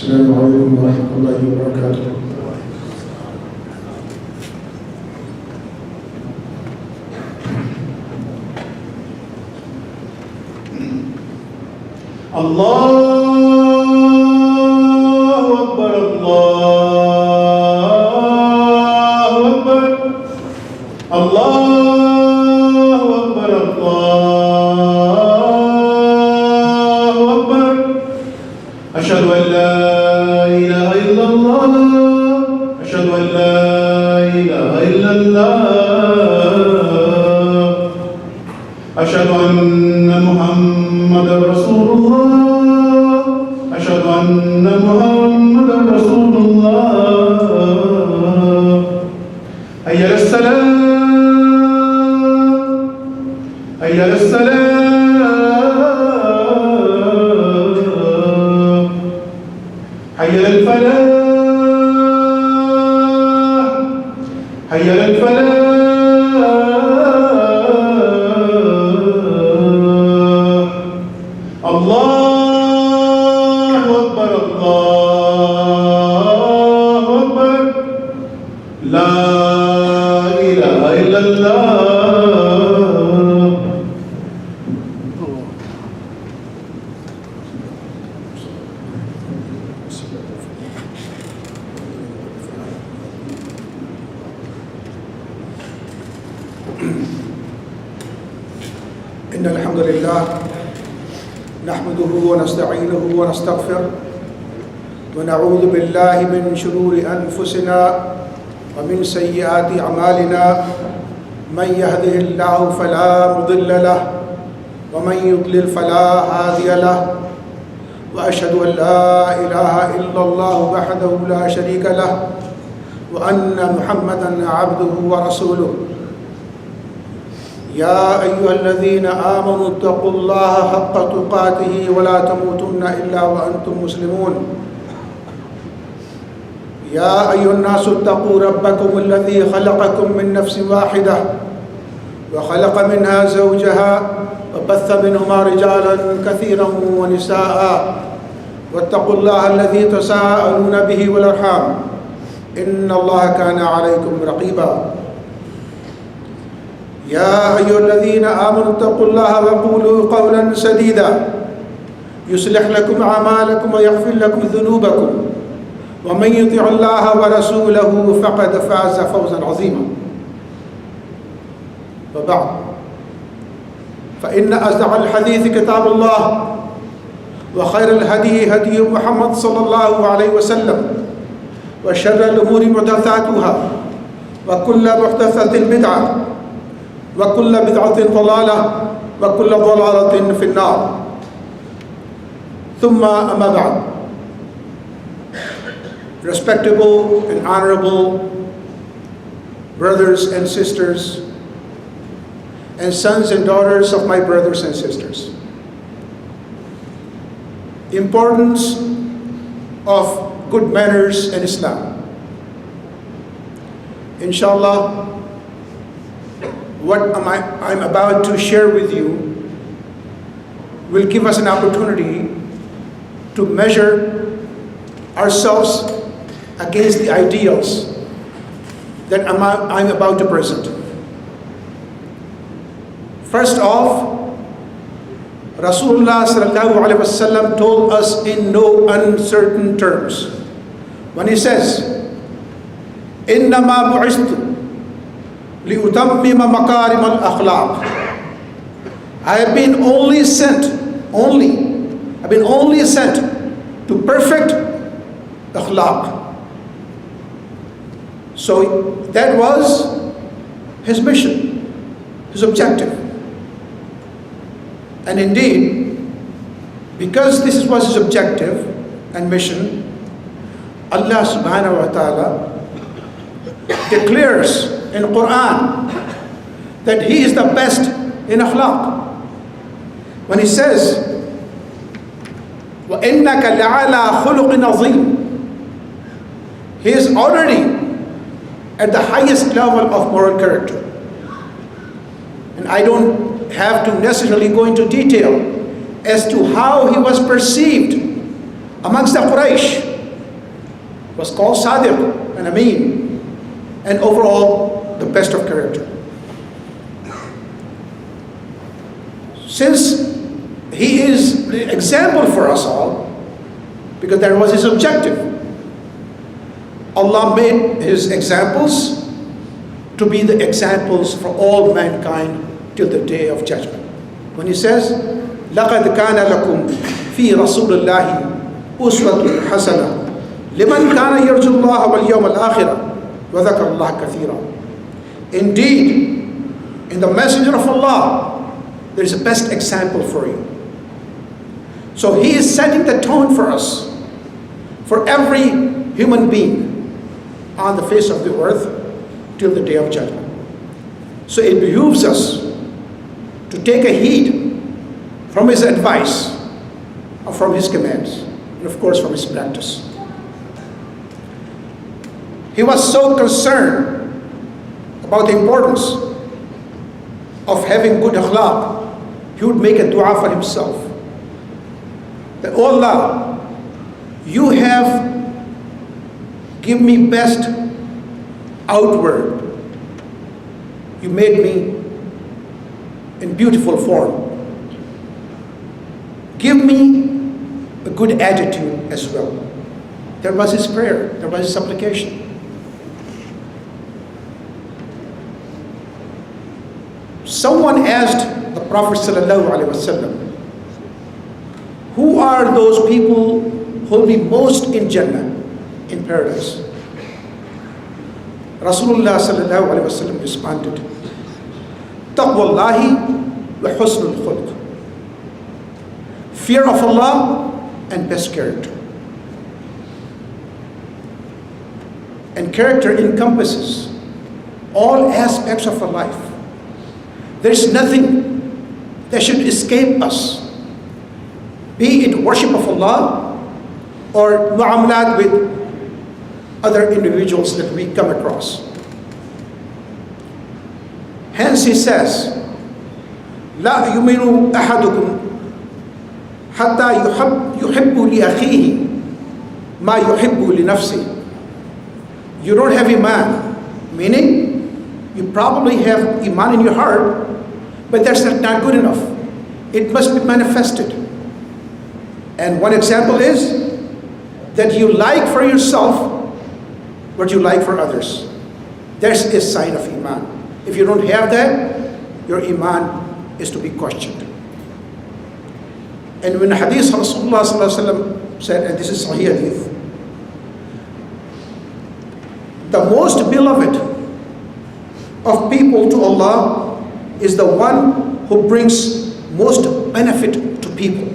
السلام عليكم ورحمة الله وبركاته. الله أكبر الله أكبر الله أكبر الله أكبر أشهد أن لا إله إلا الله أشهد أن لا إله إلا الله أشهد أن محمدا رسول الله أشهد أن محمدا رسول الله حي على السلام حي على السلام حي على الفلاح حي على الفلاح الله أكبر الله أكبر لا إله إلا الله. إن الحمد لله نحمده ونستعينه ونستغفره ونعوذ بالله من شرور أنفسنا ومن سيئات أعمالنا من يهده الله فلا مضل له ومن يضلل فلا هادي له وأشهد أن لا إله إلا الله وحده لا شريك له وأن محمدا عبده ورسوله. يا أيها الذين آمنوا اتقوا الله حق تقاته ولا تموتن إلا وأنتم مسلمون. يا أيها الناس اتقوا ربكم الذي خلقكم من نفس واحدة وخلق منها زوجها وبث منهما رجالا كثيرا ونساء واتقوا الله الذي تساءلون به والأرحام إن الله كان عليكم رقيبا. يا أيها الذين آمنوا اتقوا الله وقولوا قولا سديدا يصلح لكم أعمالكم ويغفر لكم ذنوبكم ومن يطع الله ورسوله فقد فاز فوزا عظيما. وبعد فإن أصدق الحديث كتاب الله وخير الهدي هدي محمد صلى الله عليه وسلم وشر الأمور محدثاتها وكل محدثة بدعة وكل بدعة ضلالة وكل ضلالة في النار. ثم أما بعد. Respectable and honorable brothers and sisters and sons and daughters of my brothers and sisters, importance of good manners in Islam. Inshallah, what I'm about to share with you will give us an opportunity to measure ourselves against the ideals that I'm about to present. First off, Rasulullah sallallahu alaihi wasallam told us in no uncertain terms when he says, "Innama bu'istu liutammima makarim al-akhlaq." I have been only sent to perfect akhlaq. So that was his mission, his objective. And indeed, because this was his objective and mission, Allah subhanahu wa ta'ala declares in Quran that he is the best in akhlaq. When he says, وَإِنَّكَ لَعَلَى خُلُقٍ عَظِيمٍ, he is already at the highest level of moral character. And I don't have to necessarily go into detail as to how he was perceived amongst the Quraysh was called Sadiq and Amin, and overall the best of character. Since he is the example for us all, because that was his objective, Allah made his examples to be the examples for all mankind till the day of judgment. When he says, لَقَدْ كَانَ لَكُمْ فِي رَسُولِ اللَّهِ أُسْوَةٌ حَسَنَةٌ لِمَنْ كَانَ يَرْجُو اللَّهَ وَالْيَوْمَ الْآخِرَ وَذَكَرَ اللَّهَ كَثِيرًا. Indeed, in the Messenger of Allah, there is a best example for you. So he is setting the tone for us, for every human being on the face of the earth till the day of judgment. So it behooves us to take a heed from his advice, or from his commands, and of course from his practice. He was so concerned about the importance of having good akhlaq, he would make a dua for himself. That, oh Allah, you have given me best outward. You made me in beautiful form. Give me a good attitude as well. That was his prayer, that was his supplication. Someone asked the Prophet ﷺ, who are those people who will be most in Jannah, in paradise? Rasulullah ﷺ responded, Taqwallahi wa husnul khulq. Fear of Allah and best character. And character encompasses all aspects of our life. There's nothing that should escape us, be it worship of Allah or mu'amalat with other individuals that we come across. Hence he says, لا يؤمن أحدكم حتى يحب لأخيه ما يحب لنفسه. You don't have iman, meaning you probably have iman in your heart, but that's not good enough. It must be manifested. And one example is that you like for yourself what you like for others. That's a sign of iman. If you don't have that, your iman is to be questioned. And when hadith Rasulullah said, and this is Sahih hadith, the most beloved of people to Allah is the one who brings most benefit to people.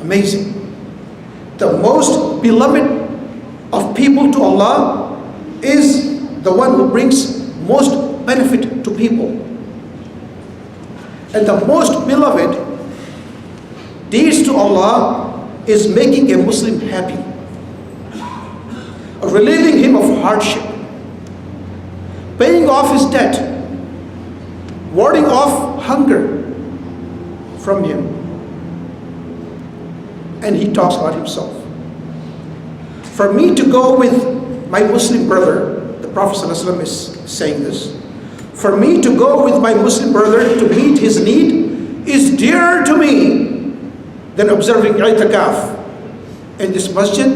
Amazing. The most beloved of people to Allah is the one who brings most benefit to people. And the most beloved deeds to Allah is making a Muslim happy, relieving him of hardship, paying off his debt, warding off hunger from him. And he talks about himself. For me to go with my Muslim brother, the Prophet ﷺ is saying this, for me to go with my Muslim brother to meet his need is dearer to me than observing i'tikaf in this Masjid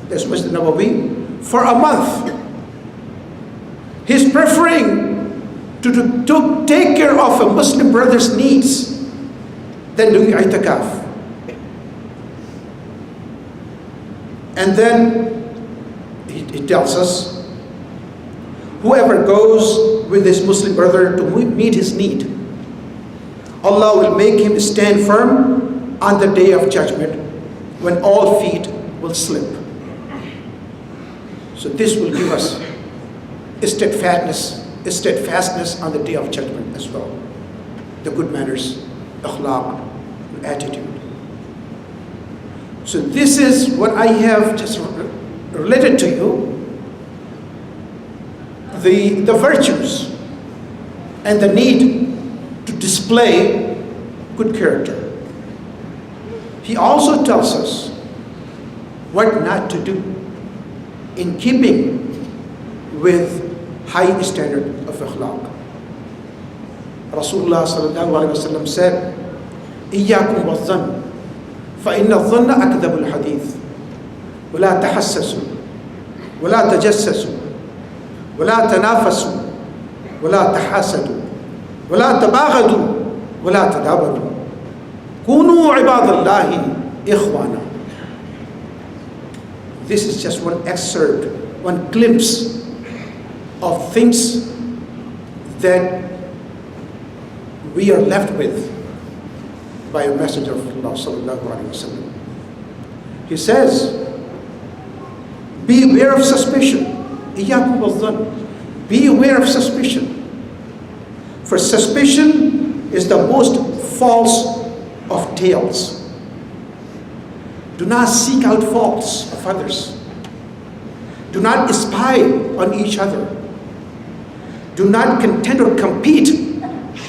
Nabawi, for a month. He's preferring to take care of a Muslim brother's needs than doing i'tikaf. And then he tells us, whoever goes with his Muslim brother to meet his need, Allah will make him stand firm on the day of judgment when all feet will slip. So this will give us a steadfastness on the day of judgment as well. The good manners, akhlaq, attitude. So this is what I have just related to you, the virtues and the need to display good character. He also tells us what not to do in keeping with high standard of akhlaq. Rasulullah sallallahu alaihi wasallam said, "Iyyakum wadh-dhann, fa inna adh-dhanna akdhabul hadith, wa la tahassasu, wa la tajassasu, wa la tanafasu, wa la tahasadu, wa la tabaghadu, wa la tadabaru. Kunu ibadallahi ikhwana." This is just one excerpt, one glimpse of things that we are left with by a messenger of Allah sallallahu alaihi wasallam. He says, be aware of suspicion. Iyyakum wadh-dhann. Be aware of suspicion. For suspicion is the most false of tales. Do not seek out faults of others. Do not spy on each other. Do not contend or compete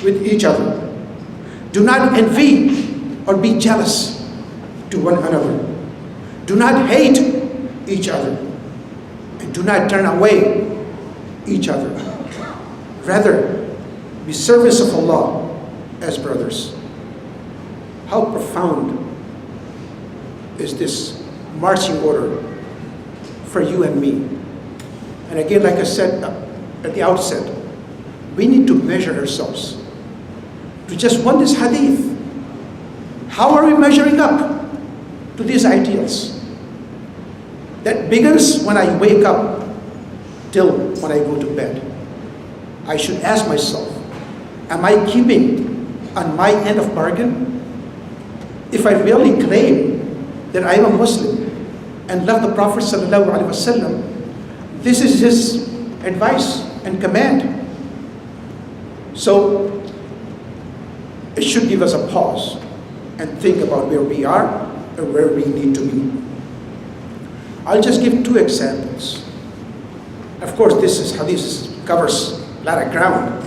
with each other. Do not envy or be jealous to one another. Do not hate each other. And do not turn away each other. Rather, be servants of Allah as brothers. How profound is this marching order for you and me? And again, like I said at the outset, we need to measure ourselves to just this hadith. How are we measuring up to these ideals? That begins when I wake up till when I go to bed. I should ask myself, am I keeping on my end of bargain? If I really claim that I am a Muslim and love the Prophet sallallahu alaihi wasallam, this is his advice and command. So it should give us a pause and think about where we are and where we need to be. I'll just give two examples. Of course, this hadith covers a lot of ground.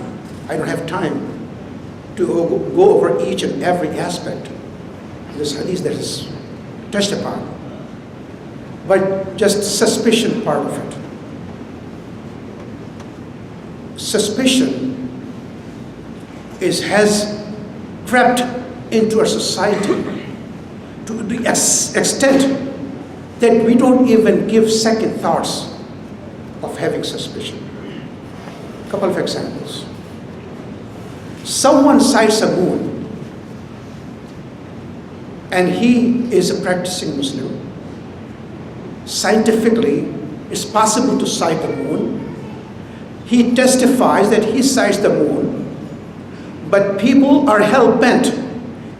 I don't have time to go over each and every aspect of this hadith that is touched upon, but just suspicion part of it. Suspicion has crept into our society to the extent that we don't even give second thoughts of having suspicion. A couple of examples. Someone sights a moon and he is a practicing Muslim. Scientifically, it's possible to sight the moon. He testifies that he sights the moon, but people are hell-bent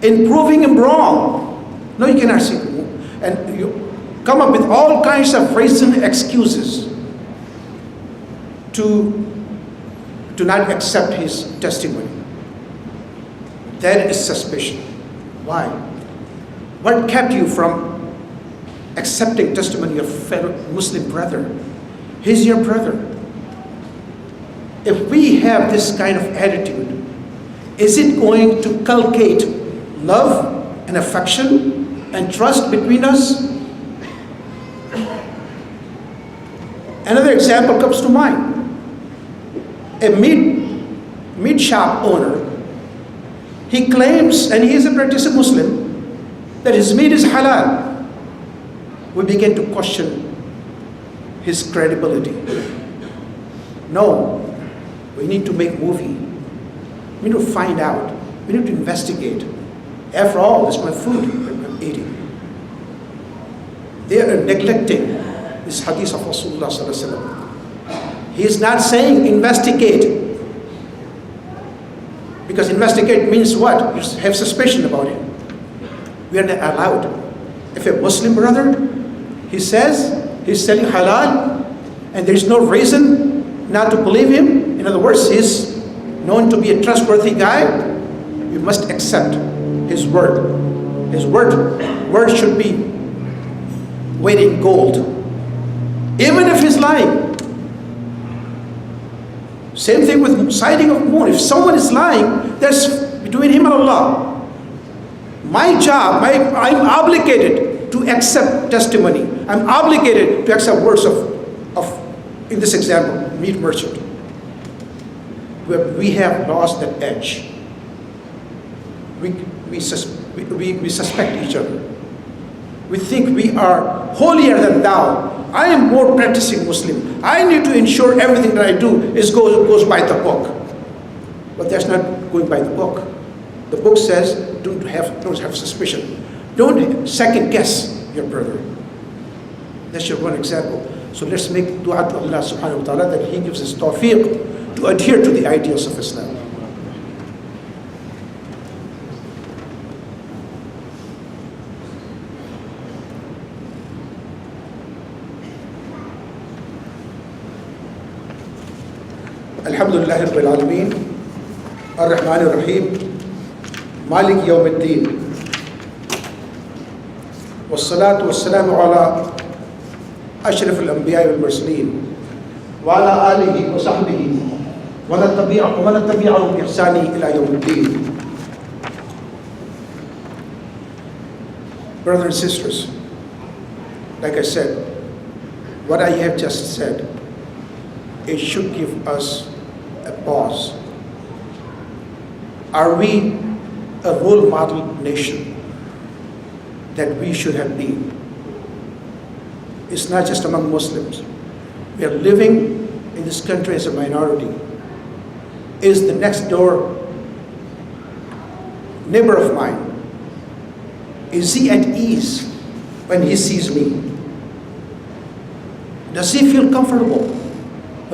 in proving him wrong. No, you cannot see the moon. And you come up with all kinds of reasonable excuses to not accept his testimony. That is suspicion. Why? What kept you from accepting testimony of fellow Muslim brother? He's your brother. If we have this kind of attitude, is it going to cultivate love and affection and trust between us? Another example comes to mind. A meat shop owner, he claims, and he is a practicing Muslim, that his meat is halal. We begin to question his credibility. No, we need to make movie. We need to find out. We need to investigate. After all, it's my food I'm eating. They are neglecting this hadith of Rasulullah sallallahu alaihi wasallam. He is not saying investigate, because investigate means what? You have suspicion about him. We are not allowed. If a Muslim brother, he says he's selling halal and there's no reason not to believe him, in other words, he's known to be a trustworthy guy, you must accept his word. His word should be weighed in gold, even if he's lying. Same thing with sighting of moon. If someone is lying, that's between him and Allah. My job, I'm obligated to accept testimony. I'm obligated to accept words of in this example, meat merchant. We have lost that edge. We suspect each other. We think we are holier than thou. I am more practicing Muslim. I need to ensure everything that I do goes by the book. But that's not going by the book. The book says don't have suspicion. Don't second guess your brother. That's your one example. So let's make dua to Allah subhanahu wa ta'ala that He gives us tawfiq to adhere to the ideals of Islam. Alhamdulillah Rabbil Alameen, Ar-Rahman Ar-Rahim, Malik Yawm Ad-Din, Wassalatu wassalamu ala أشرف الأنبياء والمرسلين وعلى آله وصحبه ومن تبعهم بإحسان إلى يوم الدين. Brothers and sisters, like I said, what I have just said, it should give us a pause. Are we a role model nation that we should have been? It's not just among Muslims. We are living in this country as a minority. Is the next door neighbor of mine, is he at ease when he sees me? Does he feel comfortable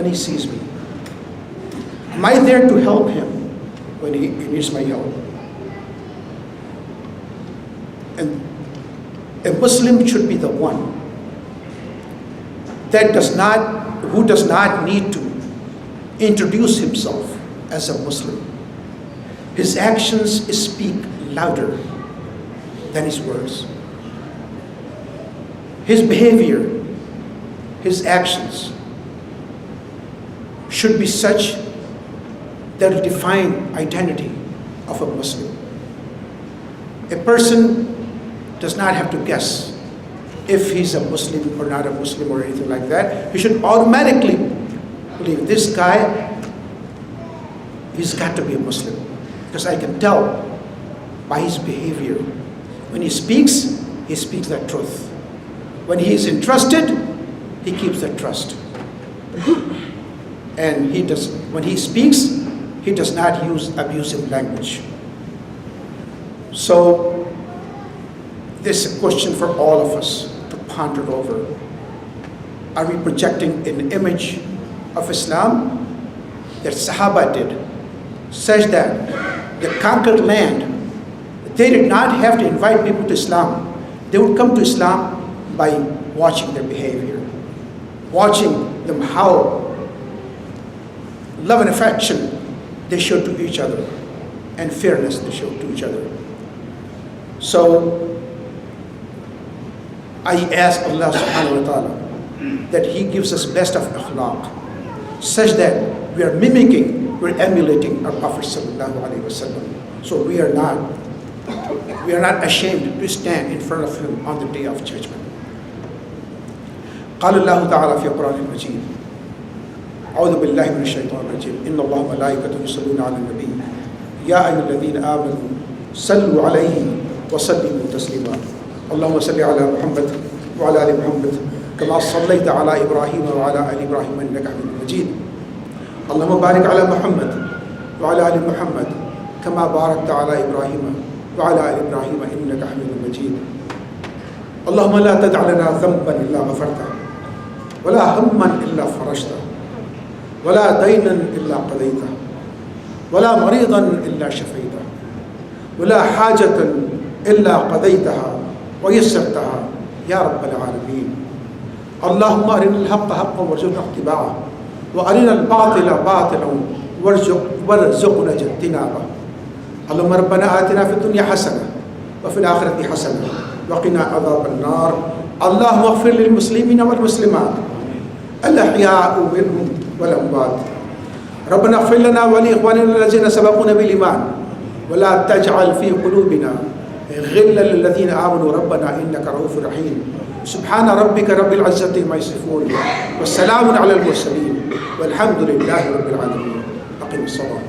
when he sees me? Am I there to help him when he needs my help? And a Muslim should be the one who does not need to introduce himself as a Muslim. His actions speak louder than his words. His behavior, his actions should be such that will define identity of a Muslim. A person does not have to guess if he's a Muslim or not a Muslim or anything like that. He should automatically believe this guy, he's got to be a Muslim. Because I can tell by his behavior. When he speaks the truth. When he is entrusted, he keeps the trust. And when he speaks, he does not use abusive language. So, this is a question for all of us to ponder over. Are we projecting an image of Islam that Sahaba did, such that the conquered land, they did not have to invite people to Islam. They would come to Islam by watching their behavior, watching them how love and affection they showed to each other, and fairness they showed to each other. So, I ask Allah subhanahu wa ta'ala that He gives us best of akhlaq, such that we are we're emulating our Prophet sallallahu alaihi wasallam. So we are not ashamed to stand in front of Him on the day of judgment. قال الله تعالى في القرآن المجيد أعوذ بالله من الشيطان الرجيم إن الله وملائكته يصلون على النبي يا أيها الذين آمنوا صلوا عليه وسلموا تسليما اللهم صل على محمد وعلى آل محمد كما صليت على إبراهيم وعلى آل إبراهيم إنك حميد مجيد اللهم بارك على محمد وعلى آل محمد كما باركت على إبراهيم وعلى آل إبراهيم إنك حميد مجيد اللهم لا تدع لنا ذنبا إلا غفرته ولا هما إلا فرجته ولا دينا إلا قضيته ولا مريضا إلا شفيته ولا حاجة إلا قضيتها ويسرتها يا رب العالمين اللهم أرنا الحق حقا وارزقنا اتباعه وأرنا الباطل باطلا وارزقنا اجتنابه اللهم ربنا آتنا في الدنيا حسنة وفي الآخرة حسنة وقنا عذاب النار اللهم اغفر للمسلمين والمسلمات الأحياء منهم والأموات ربنا اغفر لنا ولإخواننا الذين سبقونا بالإيمان ولا تجعل في قلوبنا غلا للذين آمنوا ربنا إنك رؤوف رحيم. سبحان ربك رب العزة ما يصفون والسلام على المرسلين والحمد لله رب العالمين. أقم الصلاة.